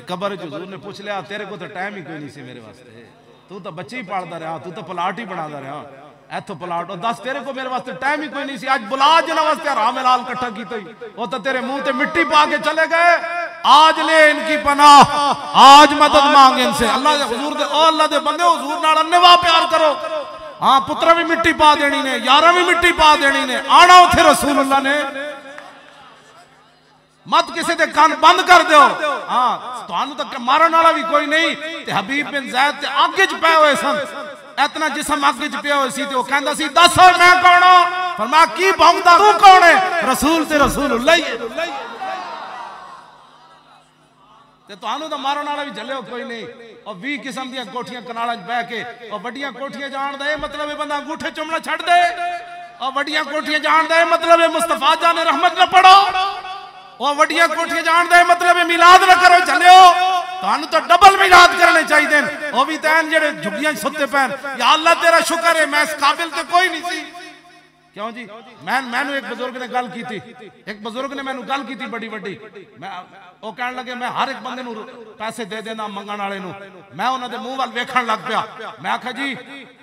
Cover हुजूर ने पूछ लिया तेरे को तो टाइम ही कोई नहीं सी मेरे वास्ते, तू तो बच्चे ही पालता रहा, तू तो प्लाट ही बनाता रहा, इथों प्लाट और दस तेरे को मेरे वास्ते टाइम ही कोई नहीं सी। आज बुला जिन्हों वास्ते हराम हलाल इकट्ठा की वो तो तेरे मुंह ते मिट्टी पा के चले गए। आज ले इनकी पनाह, आज मदद मांग इनसे। अल्लाह दे हुजूर दे ओ अल्लाह दे बंदे हुजूर नाल अन्नेवाह प्यार करो। हाँ पुत्रा भी मिट्टी पा देनी ने, यारा भी मिट्टी पा देनी ने, आना उथे रसूलुल्लाह ने। मत किसी दे कान बंद कर दो। हाँ तुहानू तो मारन वाला भी कोई नहीं। ते हबीब बिन ज़ैद ते अग च पे हुए सन, इतना जिसम अग च पिया हुआ सी ते वो कहंदा सी दस मैं कौन हां? फरमाया की भौंकदा तू कौन है? रसूल ते रसूलुल्लाह ही है। ते तुहानू तो मारन वाला भी झल्लियो कोई नहीं। और 20 किस्म दी कोठियां कनाला च बह के और वड्डियां कोठियां जान दे मतलब है बंदा अंगूठे चुमना छड़ दे, और वड्डियां कोठियां जान दे मतलब है मुस्तफा जान रहमत न पढ़ो, और वड्डियां कोठियां जान दे मतलब है मिलाद न करो। चलियो तुहानू तो डबल मिलाद करने चाहिए। वो भी तैन जेड़े झुग्गियां सुते पैन, या अल्लाह तेरा शुक्र है मैं इस काबिल तो कोई नहीं सी। क्यों जी मैनू एक बुजुर्ग ने गल की थी, एक बुजुर्ग ने मैनू गल की थी बड़ी बड़ी। मैं वो कहन लगे मैं हर एक बंदे नू पैसे दे देना मंगण वाले नू। मैं उन्हां दे मुंह वाल वेखण लग पिया। मैं आखा जी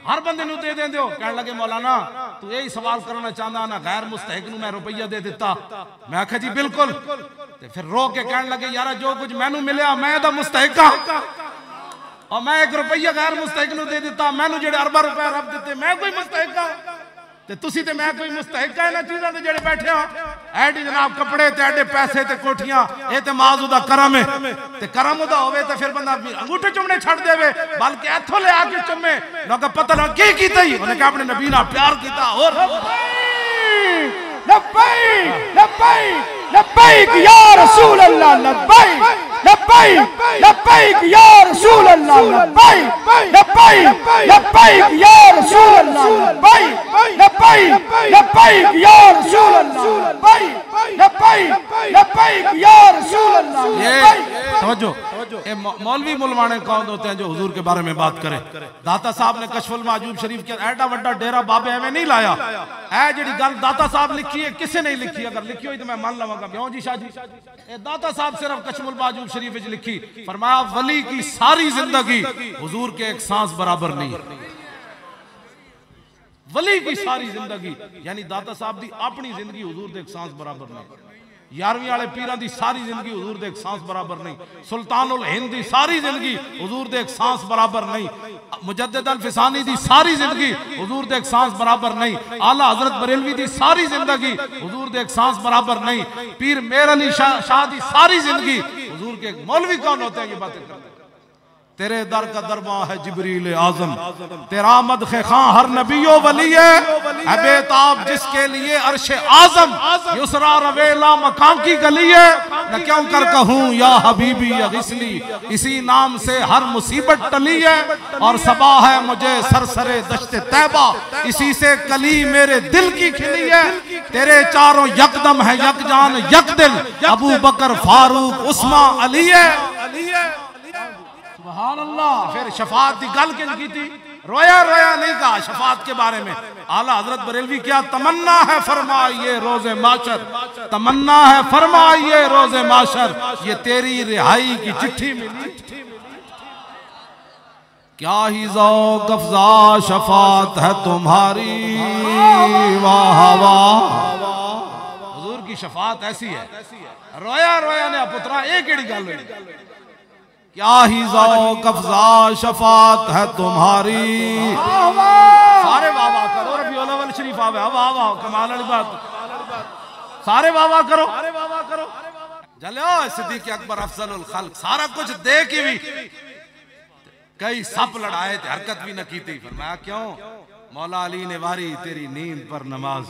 हर बंदे नू दे देंदे हो? कहन लगे मौलाना तू यही सवाल करना चाहता ना गैर मुस्तहिक नू मैं रुपया दे दिता? मैं आखा जी बिल्कुल। ते फिर रो के कहन लगे यार जो कुछ मैनू मिलया मैं दा मुस्तहिक हां, और मैं 1 रुपया गैर मुस्तहिक नू दे दिता। मैनू जेड़े अरबा रुपए रब दिते मैं कोई मुस्तहिक हां ते तुसी ते मैं कोई मुस्तहिक है ना चीज़ों के जेड़े बैठे हो? ऐडी जनाब कपड़े ते ऐडे पैसे ते कोठियां, ये ते माज़ दा करम है। ते करम उदा होवे ते फिर बंदा अंगूठे चुमने छड़ देवे, बल्कि इथों ले आके चुमे लोग पता ना की कीता ही उन्हें कहा अपने नबी नाल प्यार कीता। और लब्बैक लब्बैक लब्बैक या रसूल अल्लाह, लब्बैक लब्बैक लब्बैक या रसूल अल्लाह, लब्बैक लब्बैक लब्बैक या रसूल अल्लाह, लब्बैक लब्बैक लब्बैक या रसूल अल्लाह, लब्बैक लब्बैक लब्बैक या रसूल अल्लाह। ये तवज्जो, ये मौलवी मुलवाने कौन होते हैं जो हुजूर के बारे में बात करें? दाता साहब ने कशफुल माजूब शरीफ के एडा वड्डा डेरा बाबे एवं नहीं लाया। ऐ जेड़ी गल दाता साहब लिखी है किसे नहीं लिखी, अगर लिखी हुई तो मैं मान लवांगा। क्यों जी शाह जी ए दाता साहब सिर्फ कशफुल माजूब शरीफ में लिखी। फरमाया वली की सारी जिंदगी हुजूर के एक सांस बराबर नहीं। वली की सारी जिंदगी यानी दाता साहब दी अपनी जिंदगी हुजूर दे एक सांस बराबर नहीं। 11वीं वाले पीरां दी सारी जिंदगी हुजूर दे एक सांस बराबर नहीं। सुल्तानुल हिंद दी सारी जिंदगी हुजूर दे एक सांस बराबर नहीं। मुजद्दिद अल फिसानी दी सारी जिंदगी हुजूर दे एक सांस बराबर नहीं। आला हजरत बरेलवी दी सारी जिंदगी हुजूर दे एक सांस बराबर नहीं। पीर मेर अली शाह दी सारी जिंदगी हुजूर के। मौलवी कौन होते हैं ये बातें करते? तेरे दर का दरबार है जिब्रील आजम, तेरा मदखे खां हर नबियो वली है बेताब जिसके लिए अर्शे आजम, युसरा रवेला मकान की गली है। न क्यों कर कहूँ या हबीबी या गिसली, इसी नाम से हर मुसीबत टली है। और सबा है मुझे सरसरे दश्ते तैबा, इसी से कली मेरे दिल की खिली है। तेरे चारों यकदम है यकजान यक दिल, अबू बकर फारूक उस्मान अली है। सुभान अल्लाह। फिर शफात की गल किन की थी? रोया रोया नहीं कहा शफात के बारे में। आला हजरत बरेलवी क्या तमन्ना है फरमाइए रोजे माशर, तमन्ना है फरमाइए रोजे माशर, ये तेरी रिहाई की चिट्ठी मिली। क्या ही ज़ौक़ अफ़ज़ा शफात है तुम्हारी, वाह वाह। हुजूर की शफात ऐसी है। रोया रोया ने पुत्रा एक ही गल हुई। क्या ही ज़ौक़ अफ़ज़ा शफात है तुम्हारी। सारे वाह वाह करो। रबीउल अव्वल शरीफ आवे, वाह वाह कमाल वाली बात। सारे वाह वाह करो। जलो सिद्दीक़ अकबर अफ़ज़लुल खल्क़ सारा कुछ दे के भी कई सप लड़ाए थे, हरकत भी न की थी। फरमाया क्यों? मौला अली ने वारी तेरी नींद पर नमाज,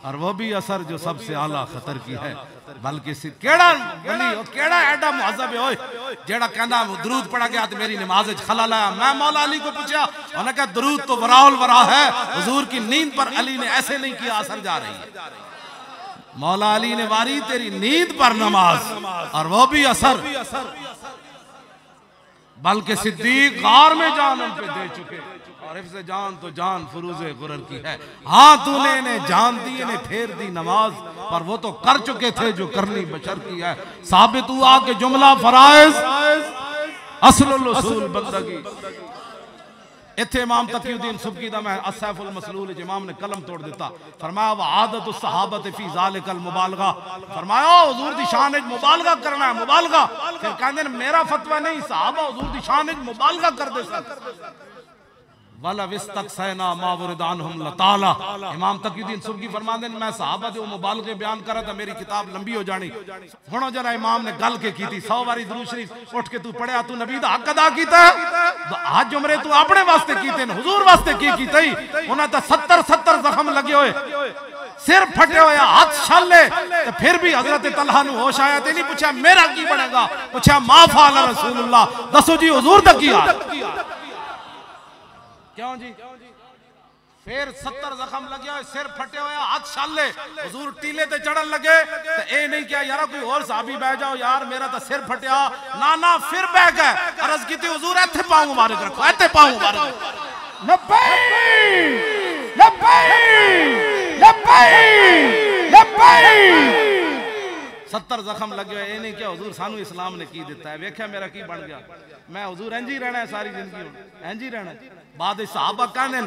और वो भी असर जो सबसे आला खतर की है। बल्कि केड़ा वली ओ केड़ा एडा मुअज़्ज़ब है ओए जेड़ा कहंदा दरूद पढ़ा गया तो मेरी नमाज च खलल आया। मैं मौला अली को पूछा, उन्होंने कहा दरूद तो वराउल वरा है, हुजूर की नींद पर अली ने ऐसे नहीं किया, असर जा रही है। मौला अली ने वारी तेरी नींद पर नमाज, और वो भी असर। बल्कि सिद्दीक गार में जान उन पे दे चुके, और हिफ्ज़ जान तो जान फुरूज़े गुरर की है। हाँ तूने इन्हें जान दी, इन्हें फेर दी नमाज, पर वो तो कर चुके थे जो करनी बशर की है। साबित हुआ कि जुमला फराइज असलुल उसूल बंदगी। इत्थे इमाम तकीउद्दीन सुबकी दा मैं असैफुल मसलूल इमाम ने कलम तोड़ दिता। फरमाया व आदतु सहाबत फी ज़ालिकल मुबालगा, फरमाया हुजूर दी शान विच मुबालगा करना है, मुबालगा। फिर कहंदे ने मेरा फतवा नहीं, सहाबा हुजूर दी शान विच मुबालगा करदे सन। वाला विस्तक़सैना मा वरदानहुम लताला, इमाम तकीउद्दीन सुबकी फरमांदे ने मैं सहाबा दे मुबालगे बयान करा तो मेरी किताब लंबी हो जानी। हुण जरा इमाम ने गल के कीती, 100 बारी दुरूद शरीफ उठ के तू पढ़िया, तू नबी दा हक अदा कीता, हज उमरे तू अपने वास्ते कीते ने, हुजूर वास्ते की कीता ही। उन्हां ता 70 जख्म लगे हुए, सिर फटे हुए, हाथ छाले, तो फिर भी हजरत तलहा नु होश आया ते नहीं पूछा मेरा की बनेगा, पूछा मा फाल रसूलुल्लाह, दसो जी हुजूर दा की हाल। क्यों जी? फिर 70 जख्म लगे हुए, सिर फटे हुए, हाथ छाले, हुजूर टीले ते चढ़न लगे तो ए नहीं क्या यार कोई और साहबी बह जाओ यार मेरा तो सिर फटिया, ना ना फिर बह गए। अर्ज की थी हुजूर ऐथे पांव मुबारक रखो, ऐथे पांव मुबारक रखो। लब्बैक लब्बैक लब्बैक लब्बैक। 70 जख्म लगे हुए, ये नहीं क्या हुजूर सानू इस्लाम ने की दिता है, वेख्या मेरा की बन गया, मैं हुजूर इंज ही रहना है सारी जिंदगी, इंज ही रहना है। बाद सहाबा कहंदे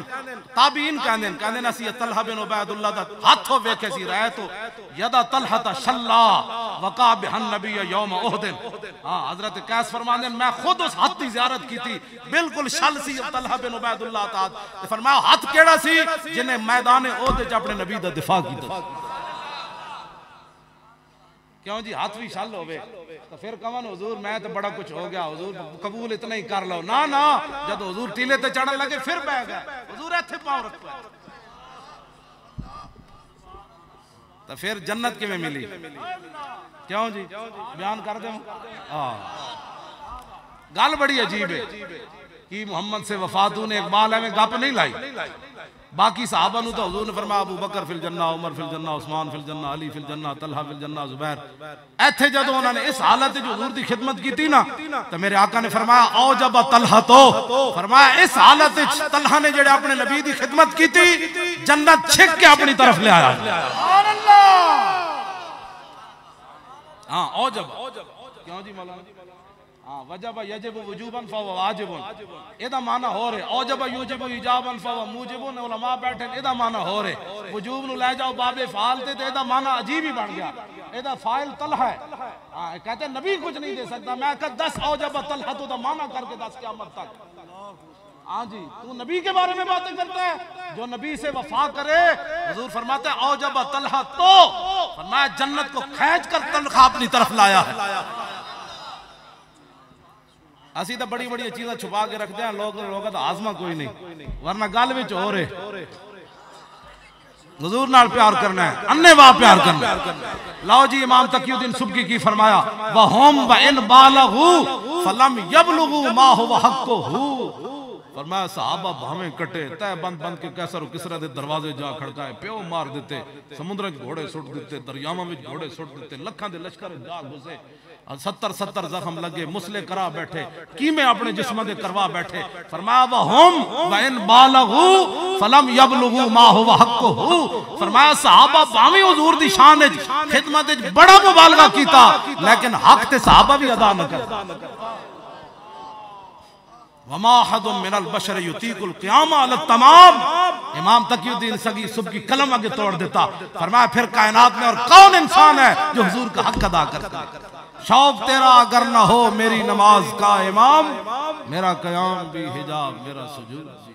ताबीन कहंदे असी तलहा बिन उबैदुल्लाह दा हाथों वेखे सी रहे तो यदा तलहा ता शल्ला वका बिहन नबी यौम उहद। हां हजरत कैस फरमांदे मैं खुद उस हाथ की जियारत की थी, बिल्कुल शल सी तलहा बिन उबैदुल्लाह ता। फरमाया हाथ केड़ा सी जिन्हें मैदान उहद च अपने नबी दा दिफा कीता। क्यों जी? हाथ भी शल होवे तो फिर कवन हुजूर मैं तो बड़ा कुछ हो गया, हुजूर कबूल इतना ही कर लो, ना ना जब हुजूर टीले ते चढ़न लगे फिर बह गए, हुजूर ऐथे पांव रखो। तो फिर जन्नत किवें मिली? क्यों जी? बयान कर दे। हां गल बड़ी अजीब है कि मोहम्मद से वफातू ने इकबाल है में गप नहीं लाई। बाकी साहबा नु तो हुजूर ने फरमाया अबू बकर फिल जन्ना, उमर फिल जन्ना, उस्मान फिल जन्ना, अली फिल जन्ना, तलहा फिल जन्ना, जुबैर। ऐथे जदों उन्होंने इस हालत जो हुजूर की खिदमत की थी ना तो मेरे आका ने फरमाया आओ जब तलहा तो फरमाया इस हालत तलहा ने जेड़े अपने नबी की खिदमत की थी जन्नत छिक के अपनी तरफ ले आया। सुभान अल्लाह। हां आओ जब क्यों जी मौलाना? हां वजब यजिब वुजूबन फव वाजिबुन, एदा माना हो रे। औजब युजिब इजाबन फव मुजिबुन, उलमा बैठे एदा माना हो रे। वुजूब नु ले जाओ बाबे फाल ते एदा माना अजीब ही बन गया, एदा फाइल तलहा है। हां कहते नबी कुछ नहीं दे सकता, मैं कह 10 औजब तलहा तो दा माना करके 10 क़यामत तक। हाँ जी तू नबी के बारे में बातें करता है, जो नबी से वफा करे हुजूर फरमाते हैं औजब तलहा तो फरमाया जन्नत को खींच कर तलहा अपनी तरफ लाया है। असी तो बड़ी बड़ी चीज़ें छुपा के रखते हैं, लोग तो आजमा कोई नहीं, वरना गल विच हो रहे हुजूर नाल प्यार करना है, अन्नेवाह प्यार करना है। लाओ जी इमाम तकीउद्दीन सुबकी की फरमाया वहुम व इन बालगू फलम यबलुगू मा हुवा हक्कुहू। फरमाया सहाबा भावें कटे तय बंद बंद के कैसर किसरा दे दरवाजे जा खड़काए, प्यो मार देते, समुद्र च घोड़े सुट देते, दरियावां में घोड़े सुट देते, लखां दे लश्कर जा घुसे, 70 जख्म लगे, मुसले करा बैठे, कीमे अपने जिस्म दे करवा बैठे। फरमाया वहुम व इन बालगू फलम यबलुगू मा हुवा हक्कुहू। फरमाया सहाबा भावें हुजूर दी शान विच खिदमत विच बड़ा मुबालगा कीता लेकिन हक ते सहाबा भी अदा न कर। वमा हदुम मिनल बशर युतीकुल क़ियामा अल तमाम। इमाम तकीउद्दीन सगी सुबकी कलम आगे तोड़ देता। फरमाया फिर कायनात में और कौन इंसान है जो हुजूर का हक अदा करता है? शौक तेरा अगर न हो मेरी नमाज का इमाम, मेरा क़याम भी हिजाब मेरा सुजूद भी।